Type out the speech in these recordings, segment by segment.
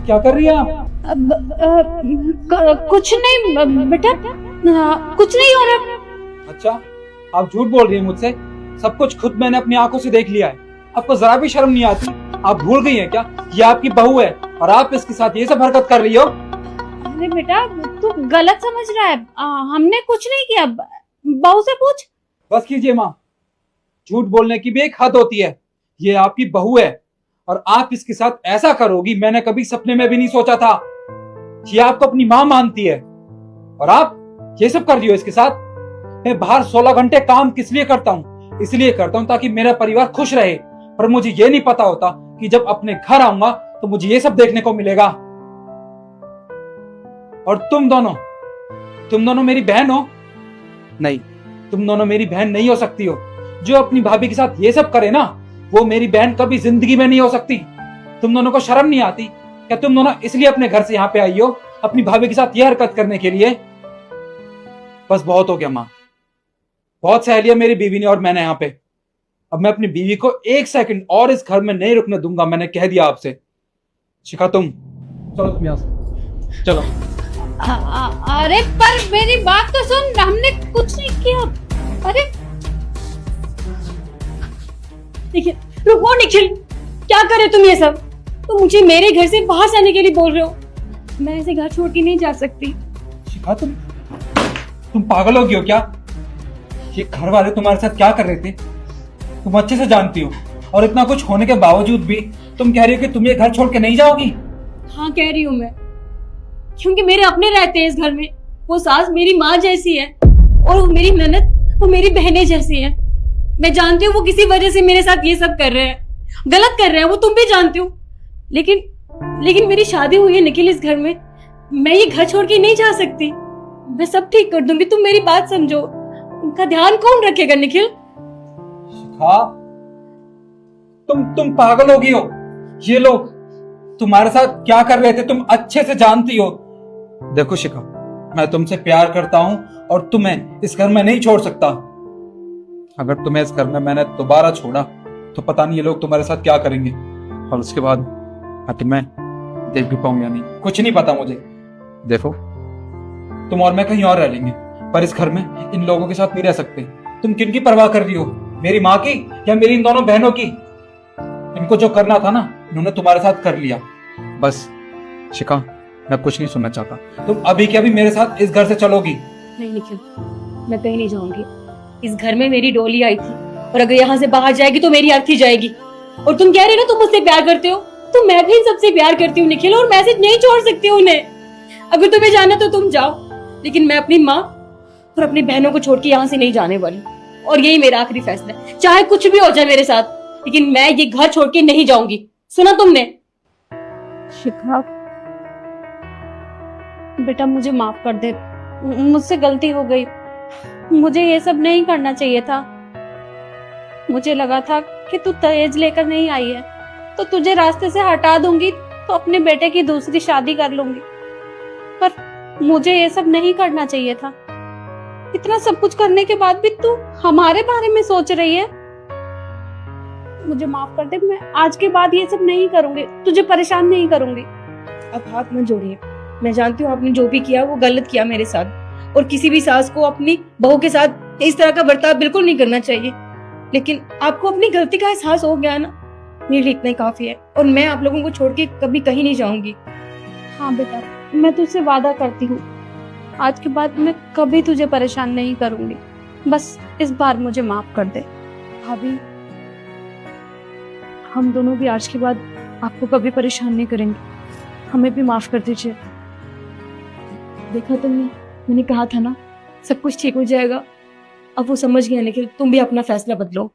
क्या कर रही है आप? कुछ नहीं बेटा, कुछ नहीं हो रहा। अच्छा, आप झूठ बोल रही हैं मुझसे। सब कुछ खुद मैंने अपनी आंखों से देख लिया है। आपको जरा भी शर्म नहीं आती? आप भूल गई हैं क्या ये आपकी बहू है और आप इसके साथ ये सब हरकत कर रही हो? अरे बेटा, तू गलत समझ रहा है। हमने कुछ नहीं किया। बहू से पूछ। बस कीजिए माँ, झूठ बोलने की भी एक हद होती है। ये आपकी बहू है और आप इसके साथ ऐसा करोगी मैंने कभी सपने में भी नहीं सोचा था। ये आपको अपनी माँ मानती है और आप ये सब कर रही हो इसके साथ। मैं बाहर 16 घंटे काम किस लिए करता हूँ? इसलिए करता हूँ ताकि मेरा परिवार खुश रहे। पर मुझे ये नहीं पता होता कि जब अपने घर आऊंगा तो मुझे ये सब देखने को मिलेगा। और तुम दोनों मेरी बहन हो? नहीं, तुम दोनों मेरी बहन नहीं हो सकती हो। जो अपनी भाभी के साथ ये सब करे ना, वो मेरी बहन कभी जिंदगी में नहीं हो सकती। तुम दोनों को शर्म नहीं आती क्या? तुम दोनों इसलिए अपने घर से यहाँ पे आई हो अपनी भाभी के साथ ये हरकत करने के लिए? बस बहुत हो गया माँ, बहुत सह लिया मेरी बीवी ने और मैंने यहाँ पे। अब मैं अपनी बीवी को 1 सेकंड और इस घर में नहीं रुकने दूंगा। मैंने कह दिया आपसे। शिखा, तुम चलो, तुम यहाँ से चलो। अरे पर मेरी बात तो सुन, हमने कुछ नहीं किया। अरे देखिए, रुको निखिल, क्या करे तुम ये सब? तुम मुझे मेरे घर से बाहर जाने के लिए बोल रहे हो। मैं ऐसे घर छोड़ के नहीं जा सकती। शिखा, तुम पागल हो गई हो क्या? ये घर वाले तुम्हारे साथ क्या कर रहे थे तुम अच्छे से जानती हो। और इतना कुछ होने के बावजूद भी तुम कह रही हो कि तुम ये घर छोड़ के नहीं जाओगी। हाँ, कह रही हूँ मैं, क्योंकि मेरे अपने रहते हैं इस घर में। वो सास मेरी माँ जैसी है और वो मेरी ननद वो मेरी बहनें जैसी है। मैं जानती हूँ वो किसी वजह से मेरे साथ ये सब कर रहे हैं, गलत कर रहे हैं, वो तुम भी जानती हो। लेकिन मेरी शादी हुई है निखिल इस घर में। मैं ये घर छोड़ के नहीं जा सकती। मैं सब ठीक कर दूंगी, तुम मेरी बात समझो। उनका ध्यान कौन रखेगा निखिल? शिखा, तुम पागल हो गई हो। ये लोग तुम्हारे साथ क्या कर रहे थे तुम अच्छे से जानती हो। देखो शिखा, मैं तुमसे प्यार करता हूं और तुम्हें इस घर में नहीं छोड़ सकता। अगर तुम्हें इस घर में मैंने दोबारा छोड़ा तो पता नहीं ये लोग तुम्हारे साथ क्या करेंगे। और उसके बाद मैं देख भी पाऊंगा या नहीं, कुछ नहीं पता मुझे। देखो, तुम और मैं कहीं और रह लेंगे, पर इस घर में इन लोगों के साथ नहीं रह सकते। तुम किनकी परवाह कर रही हो? मेरी माँ की या मेरी इन दोनों बहनों की? इनको जो करना था ना, इन्होंने तुम्हारे साथ कर लिया। बस शिखा, मैं कुछ नहीं सुनना चाहता। तुम अभी के अभी मेरे साथ इस घर से चलोगी। नहीं निखिल, मैं कहीं नहीं जाऊंगी। इस घर में मेरी डोली आई थी और अगर यहाँ से बाहर जाएगी तो मेरी अर्थी जाएगी। और तुम कह रहे हो ना तुम मुझसे प्यार करते हो, तो मैं भी इन सबसे प्यार करती हूँ निखिल, और मैसेज नहीं छोड़ सकती हूँ उन्हें। अगर तुम्हें जाना तो तुम जाओ, लेकिन मैं अपनी माँ और अपनी बहनों को छोड़ के यहाँ से नहीं जाने वाली। और यही मेरा आखिरी फैसला है, चाहे कुछ भी हो जाए मेरे साथ, लेकिन मैं ये घर छोड़ के नहीं जाऊंगी। सुना तुमने? शिखा बेटा, मुझे माफ कर दे। मुझसे गलती हो गई। मुझे ये सब नहीं करना चाहिए था। मुझे लगा था कि तू दहेज लेकर नहीं आई है तो तुझे रास्ते से हटा दूंगी तो अपने बेटे की दूसरी शादी कर लूंगी। पर मुझे ये सब नहीं करना चाहिए था। इतना सब कुछ करने के बाद भी तू हमारे बारे में सोच रही है। मुझे माफ कर दे। मैं आज के बाद ये सब नहीं करूंगी, तुझे परेशान नहीं करूंगी। अब हाथ मत जोड़िए। मैं जानती हूँ आपने जो भी किया वो गलत किया मेरे साथ, और किसी भी सास को अपनी बहू के साथ इस तरह का बर्ताव बिल्कुल नहीं करना चाहिए। लेकिन आपको अपनी गलती का एहसास हो गया ना, मेरे लिए इतना ही काफी है। और मैं आप लोगों को छोड़ के कभी कहीं नहीं जाऊंगी। हाँ बेटा, मैं तुझसे वादा करती हूँ, आज के बाद मैं कभी तुझे परेशान नहीं करूंगी। बस इस बार मुझे माफ कर दे। भाभी, हम दोनों भी आज के बाद आपको कभी परेशान नहीं करेंगे। हमें भी माफ कर दीजिए। देखा तुमने, मैंने कहा था ना सब कुछ ठीक हो जाएगा। अब वो समझ गया निखिल, तुम भी अपना फैसला बदलो।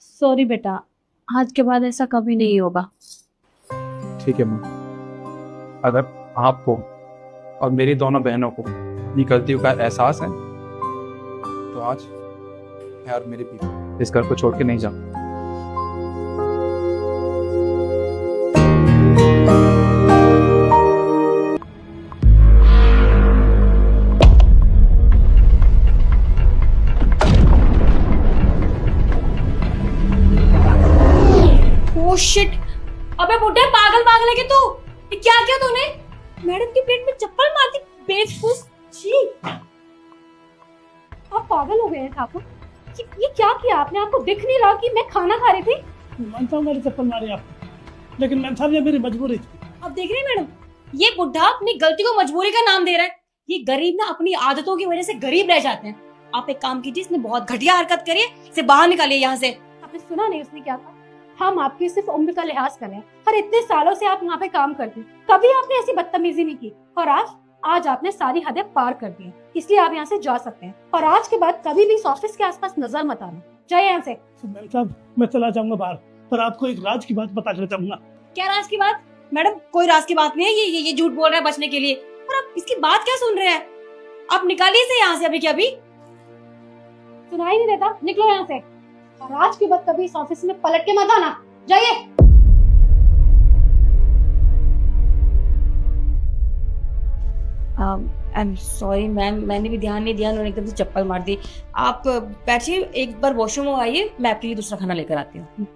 सॉरी बेटा, आज के बाद ऐसा कभी नहीं होगा। ठीक है माँ, अगर आपको और मेरी दोनों बहनों को अपनी गलतियों का एहसास है तो आज मैं और मेरी बीवी इस घर को छोड़ के नहीं जाऊँ। Oh shit! अबे बुड्ढे, पागल पागल है कि तू? क्या किया तूने? मैडम की प्लेट में चप्पल मार दी, बेवकूफ। छी, आप पागल हो गए हैं ठाकुर। ये क्या किया आपने? आपको दिख नहीं रहा कि मैं खाना खा रही थी? मानता हूँ मेरे चप्पल मारे आप, लेकिन मैम साहब ये मेरी मजबूरी थी। अब देख रहे हैं मैडम, ये बुढ़ा अपनी गलती को मजबूरी का नाम दे रहा है। ये गरीब ना अपनी आदतों की वजह से गरीब रह जाते हैं। आप एक काम कीजिए, इसने बहुत घटिया हरकत करी है, इसे बाहर निकालिए यहाँ से। आपने सुना नहीं उसने क्या कहा? हम आपकी सिर्फ उम्र का लिहाज कर रहे हैं और इतने सालों से आप यहाँ पे काम करते हैं, कभी आपने ऐसी बदतमीजी नहीं की। और आज आपने सारी हदें पार कर दी हैं, इसलिए आप यहाँ से जा सकते हैं। और आज के बाद कभी भी इस ऑफिस के आसपास नजर मत आना। जाइए यहाँ से। मैम साहब मैं चला जाऊंगा बाहर, पर आपको एक राज की बात बता कर जाऊंगा। क्या राज की बात? मैडम कोई राज की बात नहीं है, ये झूठ बोल रहा है बचने के लिए। और आप इसकी बात क्या सुन रहे हैं? आप निकालिए इसे यहाँ से अभी के अभी। सुनाई नहीं देता? निकलो यहाँ से। और आज के बाद कभी इस ऑफिस में पलट के मत आना। जाइए। आई एम सॉरी मैम, मैंने भी ध्यान नहीं दिया, उन्होंने एकदम से चप्पल मार दी। आप बैठिए, एक बार वॉशरूम में आइए, मैं आपके लिए दूसरा खाना लेकर आती हूँ।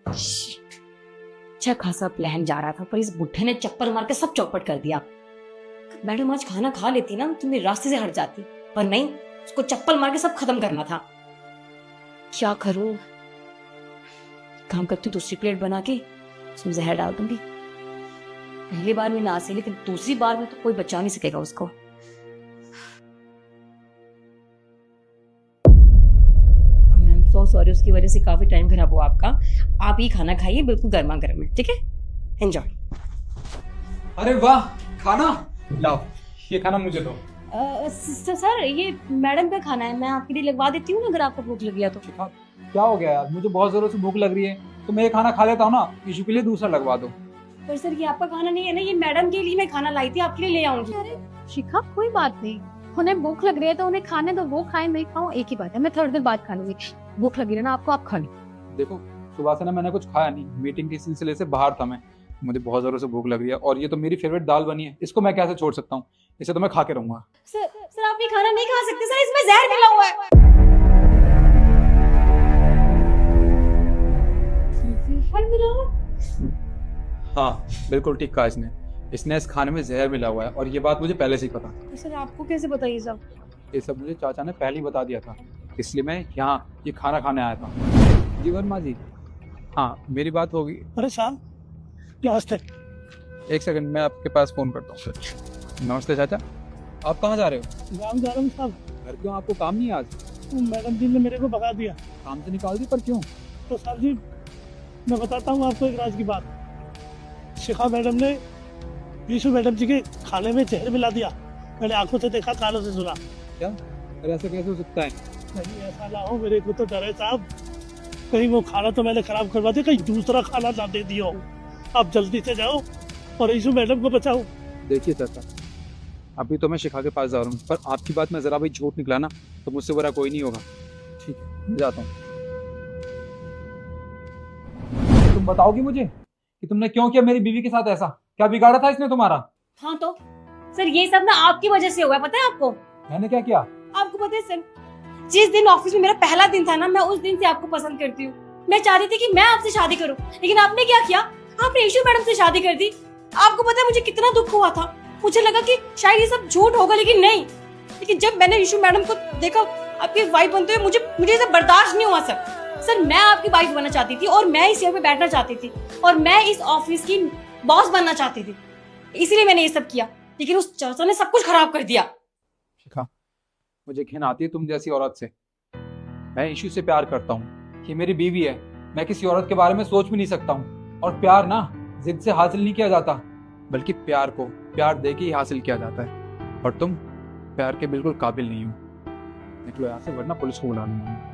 अच्छा खासा प्लान जा रहा था, पर इस बुढ़े ने चप्पल मार के सब चौपट कर दिया। मैडम आज खाना खा लेती ना तो मेरे रास्ते से हट जाती, पर नहीं, उसको चप्पल मार के सब खत्म करना था। क्या करूं? काम करती हूँ, दूसरी प्लेट बना के उसमें जहर डाल दूंगी। पहली बार में ना सही, लेकिन दूसरी बार में तो कोई बचा नहीं सकेगा उसको। मैम सो सॉरी, उसकी वजह से काफी टाइम खराब हुआ आपका। आप ये खाना खाइए, बिल्कुल गर्मा गर्म है, ठीक है? एंजॉय। अरे वाह, खाना लाओ, ये खाना मुझे दो। सर ये मैडम का खाना है, मैं आपके लिए लगवा देती हूँ अगर आपको भूख लगी है तो। क्या हो गया यार, मुझे बहुत जोरों से भूख लग रही है, तो मैं ये खाना खा लेता हूँ ना, इशू के लिए दूसरा लगवा दो। पर सर ये आपका खाना नहीं है ना, ये मैडम के लिए मैं खाना लाई थी, आपके लिए ले आऊंगी। अरे शिखा, कोई बात नहीं, उन्हें भूख लग रही है तो उन्हें खाने दो, वो खाए नहीं खाओ एक ही बात है। मैं थोड़ी देर बाद खा लूंगी। भूख लगी है ना आपको, आप खा लो। देखो सुबह से ना मैंने कुछ खाया नहीं, मीटिंग के सिलसिले से बाहर था मैं, मुझे बहुत जोरों से भूख लग रही है, और ये तो मेरी फेवरेट दाल बनी है, इसको मैं कैसे छोड़ सकता हूँ? इसे तो मैं खा के रहूंगा। सर आप ये खाना नहीं खा सकते सर, इसमें जहर मिला हुआ है। जहर मिला हुआ? हाँ बिल्कुल ठीक कहा इसने इस खाने में जहर मिला हुआ है, और ये बात मुझे पहले से ही पता था। सर आपको कैसे पता ये सब? ये सब मुझे चाचा ने पहले ही बता दिया था, इसलिए मैं यहाँ ये खाना खाने आया था। जी वर्मा जी, हाँ मेरी बात होगी। अरे साहब नमस्ते। एक सेकंड, मैं आपके पास फोन करता हूँ। नमस्ते चाचा, आप कहाँ जा रहे हो? गाँव जा रहा हूँ साहब। घर क्यों, आपको काम नहीं है आज? मैडम जी ने मेरे को भगा दिया। काम से निकाल दी, पर क्यों? तो साहब जी मैं बताता हूँ आपको एक राज की बात। शिखा मैडम ने यीशु मैडम जी के खाने में जहर मिला दिया। मैंने आंखों से देखा, कानों से सुना। क्या? अरे ऐसा कैसे हो सकता है? नहीं ऐसा ना हो, मेरे को तो डर है साहब, कहीं वो खाना तो मैंने खराब करवा दिया, कहीं दूसरा खाना ना दे दिया हो। आप जल्दी से जाओ और यीशु मैडम को बचाओ। देखिए चाचा, अभी तो मैं शिखा के पास जा रहा हूँ, पर आपकी बात में जरा भी झूठ निकला ना तो मुझसे बुरा कोई नहीं होगा। ठीक है, मैं जाता हूँ। तुम बताओगी मुझे कि तुमने क्यों किया मेरी बीवी के साथ ऐसा? क्या बिगाड़ा था इसने तुम्हारा? हाँ तो सर ये सब ना आपकी वजह से हुआ है, पता है आपको? मैंने क्या किया? आपको पता है सर, जिस दिन ऑफिस में मेरा पहला दिन था ना, मैं उस दिन से आपको पसंद करती हूँ। मैं चाहती थी कि मैं आपसे शादी करूँ, लेकिन आपने क्या किया? आपने यीशु मैडम से शादी कर दी। आपको पता है मुझे कितना दुख हुआ था। मुझे लगा कि शायद ये सब झूठ होगा, लेकिन नहीं। लेकिन जब मैंने यीशु मैडम को देखा आपकी वाइफ बनते हुए, मुझे ये सब बर्दाश्त नहीं हुआ सर। मैं आपकी वाइफ बनना चाहती थी, और मैं इस चेयर पे बैठना चाहती थी, और मैं इस ऑफिस की बॉस बनना चाहती थी, इसलिए मैंने ये सब किया। लेकिन उस चाचा ने सब कुछ खराब कर दिया। शिखा, मुझे घिन आती है तुम जैसी औरत से। मैं यीशु से प्यार करता हूँ, ये मेरी बीवी है, मैं किसी औरत के बारे में सोच भी नहीं सकता हूँ। और प्यार ना जिद से हासिल नहीं किया जाता, बल्कि प्यार को प्यार दे के ही हासिल किया जाता है। और तुम प्यार के बिल्कुल काबिल नहीं हो। निकलो यहाँ से, वरना पुलिस को बुला लूंगा।